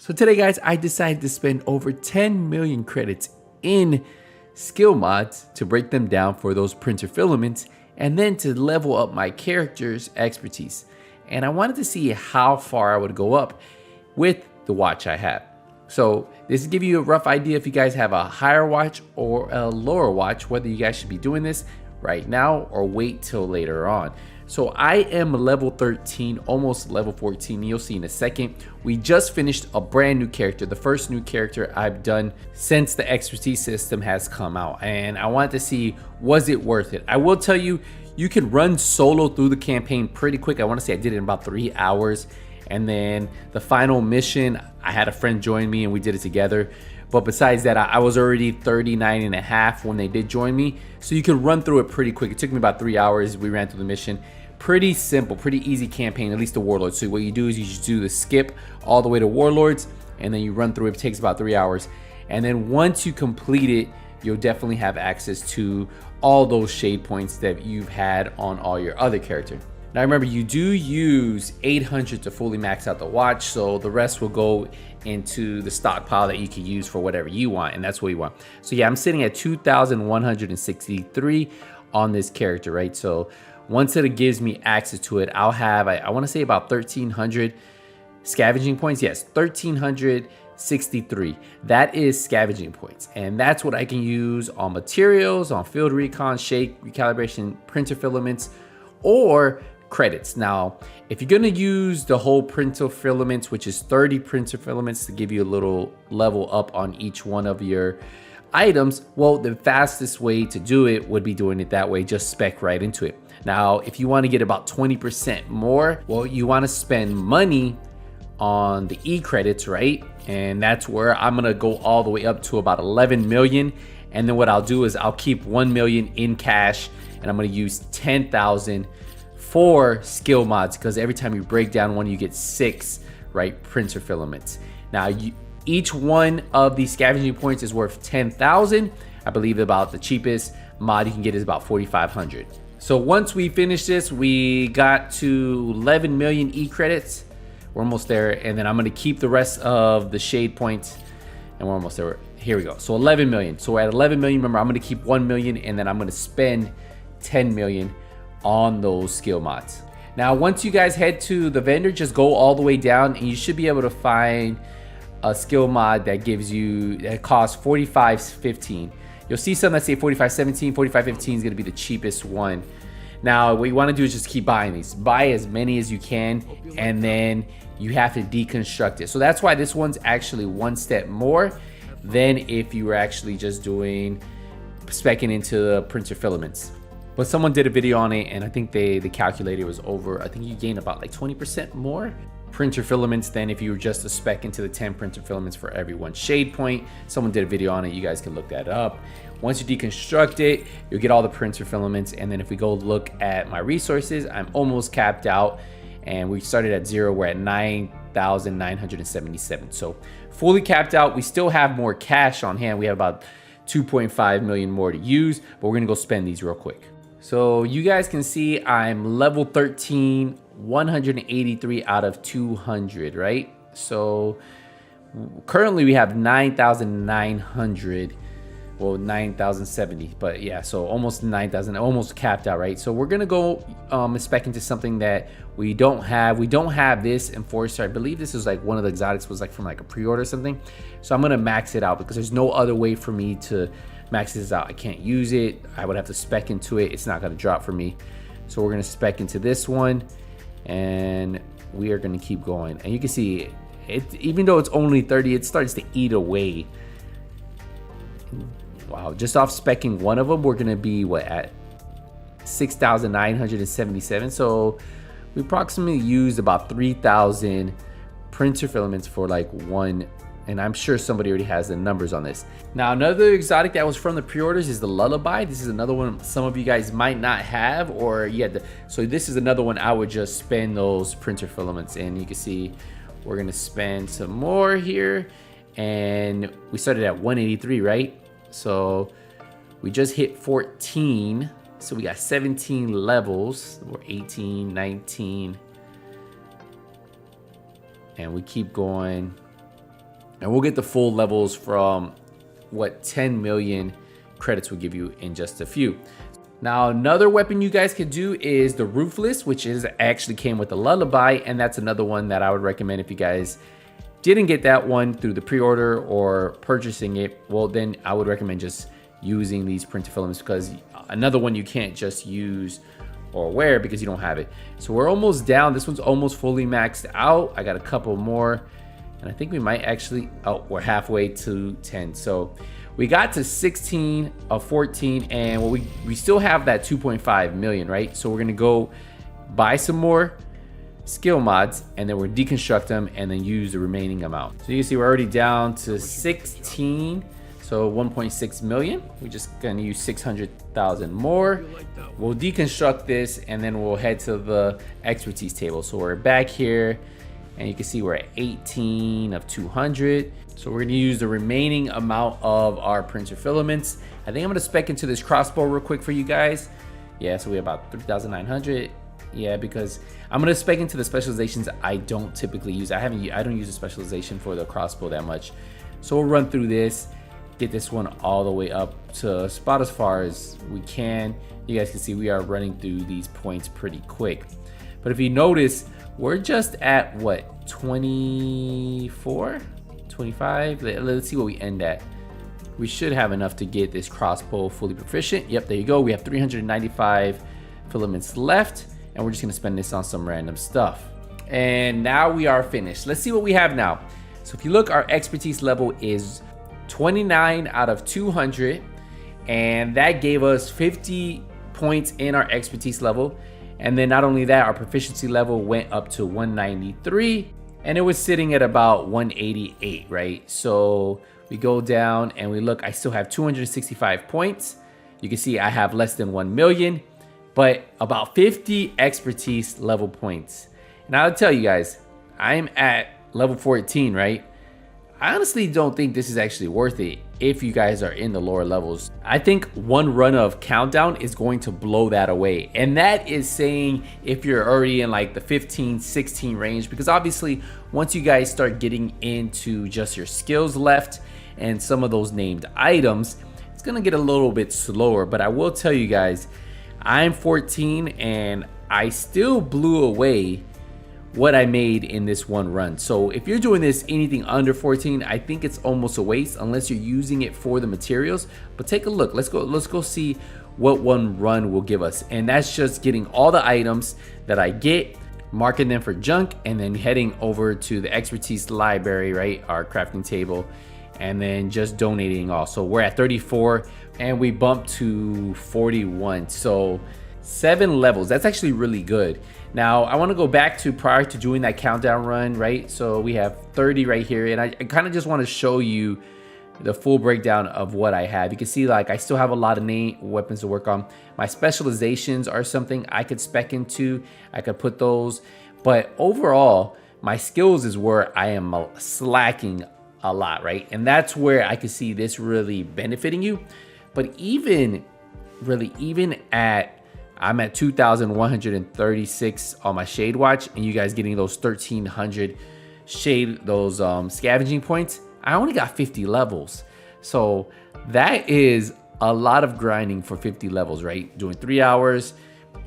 So today guys, I decided to spend over 10 million credits in skill mods to break them down for those printer filaments and then to level up my character's expertise. And I wanted to see how far I would go up with the watch I have. So this will give you a rough idea if you guys have a higher watch or a lower watch, whether you guys should be doing this right now or wait till later on. So I am level 13, almost level 14. You'll see in a second. We just finished a brand new character, the first new character I've done since the expertise system has come out. And I wanted to see, was it worth it? I will tell you, you can run solo through the campaign pretty quick. I want to say I did it in about 3 hours. And then the final mission, I had a friend join me and we did it together. But besides that, I was already 39 and a half when they did join me. So you can run through it pretty quick. It took me about 3 hours. We ran through the mission. Pretty simple, pretty easy campaign, at least the Warlords. So what you do is you just do the skip all the way to Warlords and then you run through it. It takes about 3 hours. And then once you complete it, you'll definitely have access to all those shade points that you've had on all your other characters. Now remember, you do use 800 to fully max out the watch, so the rest will go into the stockpile that you can use for whatever you want, and that's what you want. So yeah, I'm sitting at 2,163 on this character, right? So once it gives me access to it, I'll have, I want to say about 1,300 scavenging points. Yes, 1,363. That is scavenging points, and that's what I can use on materials, on field recon, shake, recalibration, printer filaments, or credits. Now, if you're gonna use the whole printer filaments, which is 30 printer filaments to give you a little level up on each one of your items, well, the fastest way to do it would be doing it that way, just spec right into it. Now, if you wanna get about 20% more, well, you wanna spend money on the E-credits, right? And that's where I'm gonna go all the way up to about 11 million. And then what I'll do is I'll keep 1 million in cash and I'm gonna use 10,000 for skill mods, because every time you break down one, you get 6, right, printer filaments. Now, each one of these scavenging points is worth 10,000. I believe about the cheapest mod you can get is about 4,500. So once we finish this, we got to 11 million E-credits. We're almost there, and then I'm gonna keep the rest of the shade points, and we're almost there. Here we go. So 11 million. So we're at 11 million. Remember, I'm gonna keep 1 million, and then I'm gonna spend 10 million on those skill mods. Now, once you guys head to the vendor, just go all the way down, and you should be able to find a skill mod that gives you, that costs 45.15. You'll see some that say 45.17. 45.15 is gonna be the cheapest one. Now, what you wanna do is just keep buying these. Buy as many as you can, and then you have to deconstruct it. So that's why this one's actually one step more than if you were actually just doing speccing into the printer filaments. But someone did a video on it, and I think the calculator was over, I think you gain about like 20% more printer filaments than if you were just to spec into the 10 printer filaments for every one shade point. Someone did a video on it, you guys can look that up. Once you deconstruct it, you'll get all the printer filaments, and then if we go look at my resources, I'm almost capped out, and we started at 0, we're at 9,977. So fully capped out. We still have more cash on hand. We have about 2.5 million more to use, but we're gonna go spend these real quick. So you guys can see I'm level 13, 183 out of 200, right? So currently we have 9,900, well, 9,070, but yeah, so almost 9,000, almost capped out, right? So we're gonna go spec into something that we don't have. We don't have this Enforcer. I believe this is like one of the exotics, was like from like a pre-order or something. So I'm gonna max it out because there's no other way for me to max this out. I can't use it. I would have to spec into it. It's not gonna drop for me. So we're gonna spec into this one, and we are gonna keep going. And you can see it, even though it's only 30, it starts to eat away. Wow, just off specking one of them, we're gonna be what, at 6,977. So we approximately used about 3,000 printer filaments for like one, and I'm sure somebody already has the numbers on this. Now, another exotic that was from the pre-orders is the Lullaby. This is another one some of you guys might not have, or so this is another one I would just spend those printer filaments in. You can see we're gonna spend some more here, and we started at 183, right? So we just hit 14. So we got 17 levels. We're 18, 19. And we keep going. And we'll get the full levels from what 10 million credits will give you in just a few. Now, another weapon you guys could do is the Ruthless, which is actually came with the Lullaby, and that's another one that I would recommend if you guys didn't get that one through the pre-order or purchasing it. Well, then I would recommend just using these printed filaments, because another one you can't just use or wear because you don't have it. So we're almost down. This one's almost fully maxed out. I got a couple more, and I think we might actually, oh, we're halfway to 10. So we got to 16 of 14, and well, we still have that 2.5 million, right? So we're gonna go buy some more skill mods, and then we're deconstruct them and then use the remaining amount. So you can see we're already down to 16, so 1.6 million. We're just gonna use 600,000 more. We'll deconstruct this, and then we'll head to the expertise table. So we're back here, and you can see we're at 18 of 200. So we're gonna use the remaining amount of our printer filaments. I think I'm gonna spec into this crossbow real quick for you guys. Yeah, so we have about 3,900. Yeah, because I'm gonna spec into the specializations I don't typically use. I don't use a specialization for the crossbow that much. So we'll run through this, get this one all the way up to spot as far as we can. You guys can see we are running through these points pretty quick. But if you notice, we're just at what, 24, 25? Let's see what we end at. We should have enough to get this crossbow fully proficient. Yep, there you go. We have 395 filaments left, and we're just gonna spend this on some random stuff. And now we are finished. Let's see what we have now. So if you look, our expertise level is 29 out of 200, and that gave us 50 points in our expertise level. And then not only that, our proficiency level went up to 193, and it was sitting at about 188, right? So we go down and we look, I still have 265 points. You can see I have less than 1 million, but about 50 expertise level points. And I'll tell you guys, I'm at level 14, right? I honestly don't think this is actually worth it if you guys are in the lower levels. I think one run of Countdown is going to blow that away. And that is saying if you're already in like the 15, 16 range, because obviously once you guys start getting into just your skills left and some of those named items, it's gonna get a little bit slower. But I will tell you guys, I'm 14 and I still blew away what I made in this one run. So if you're doing this anything under 14, I think it's almost a waste unless you're using it for the materials. But take a look. Let's go see what one run will give us. And that's just getting all the items that I get, marking them for junk, and then heading over to the expertise library, right? Our crafting table, and then just donating all. So we're at 34 and we bumped to 41. So 7 levels. That's actually really good. Now I want to go back to prior to doing that countdown run, right? So we have 30 right here, and I kind of just want to show you the full breakdown of what I have. You can see like I still have a lot of weapons to work on. My specializations are something I could spec into. I could put those, but overall my skills is where I am slacking a lot, right? And that's where I could see this really benefiting you. But even at, I'm at 2,136 on my Shade Watch, and you guys getting those 1,300 shade, those scavenging points. I only got 50 levels. So that is a lot of grinding for 50 levels, right? Doing 3 hours,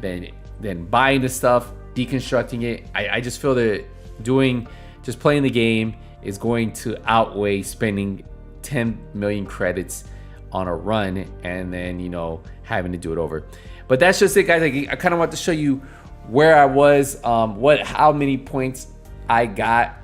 then buying the stuff, deconstructing it. I just feel that just playing the game is going to outweigh spending 10 million credits on a run and then, you know, having to do it over. But that's just it, guys. I kind of want to show you where I was, how many points I got.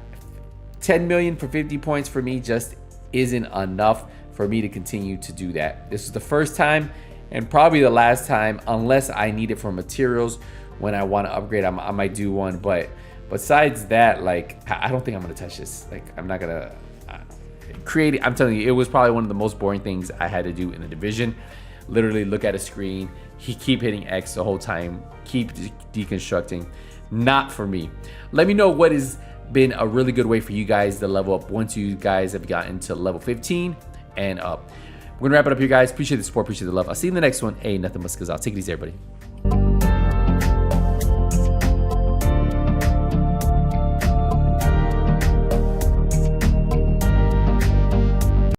10 million for 50 points for me just isn't enough for me to continue to do that. This is the first time and probably the last time, unless I need it for materials. When I want to upgrade, I might do one. But besides that, like, I don't think I'm gonna touch this. Like, I'm not gonna create it. I'm telling you, it was probably one of the most boring things I had to do in the division. Literally look at a screen, keep hitting X the whole time, keep deconstructing. Not for me. Let me know what has been a really good way for you guys to level up once you guys have gotten to level 15 and up. We're gonna wrap it up here, guys. Appreciate the support, appreciate the love. I'll see you in the next one. Hey, nothing but skills out. Take it easy, everybody.